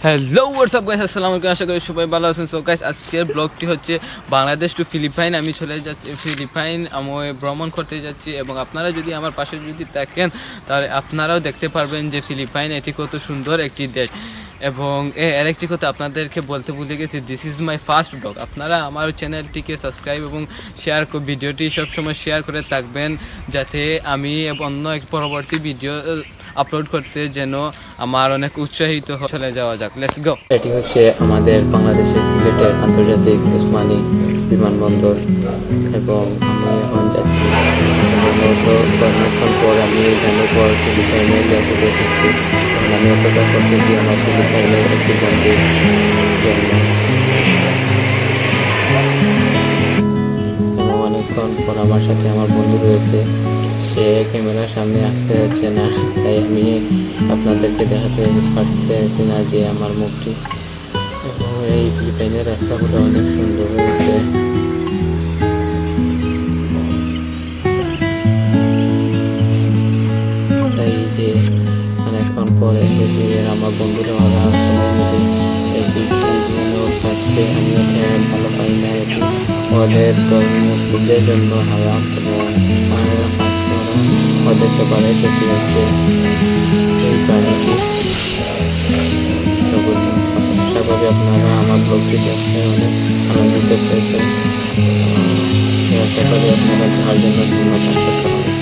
Hello WhatsApp guys, আসসালামু আলাইকুম। আশা করি সবাই ভালো আছেন। সো গাইস, আজকের ব্লগটি হচ্ছে বাংলাদেশ টু ফিলিপাইন। আমি চলে যাচ্ছি ফিলিপাইন, আমি ভ্রমণ করতে যাচ্ছি এবং আপনারা যদি আমার পাশে যদি দেখেন তাহলে আপনারাও দেখতে পারবেন যে ফিলিপাইন এটি কত সুন্দর একটি দেশ। এবং এর একটি কথা আপনাদেরকে বলতে ভুলে গেছি, this is my first blog. আপনারা আমার চ্যানেলটিকে সাবস্ক্রাইব এবং শেয়ার ভিডিওটি সবসময় শেয়ার করে থাকবেন, যাতে আমি অন্য এক পরবর্তী ভিডিও আপলোড করতে যেন আমার অনেক উৎসাহিত চলে যাওয়া যাক। Let's go. এটি হচ্ছে আমাদের বাংলাদেশের সিলেটের আন্তর্জাতিক ওসমানী বিমানবন্দর এবং আমি এখন যাচ্ছি অনেকক্ষণ পর আমি জানার পর ফিলিপাইনের এয়ারপোর্টে এসেছি। আমি অপেক্ষা করতেছি আমার ফিলিপাইনের একটি বন্ধুর জন্য এবং অনেকক্ষণ পর আমার সাথে আমার বন্ধু রয়েছে, সে ক্যামেরার সামনে আসতে হচ্ছে না, তাই আমি আপনাদেরকে দেখাতে পারতেছি না যে আমার মুখটি। এবং এই ফিলিপাইনের রাস্তাগুলো অনেক সুন্দর হয়েছে। তাই যে অনেকক্ষণ পরে এসে আমার বন্ধুরা ওরা সবাই মিলে এটি পাচ্ছে। আমি এটা ভালো পাই না, এটি ওদের ধর্মীয় মুসলিমদের জন্য হারাম এবং ওদের ব্যাপারে যেটি হচ্ছে এই প্রাণীটি। আশা করি আপনারা আমার ব্লগটি দেখে অনেক আনন্দিত পেয়েছেন। আশা করি আপনারা দেখার জন্য ধন্যবাদ।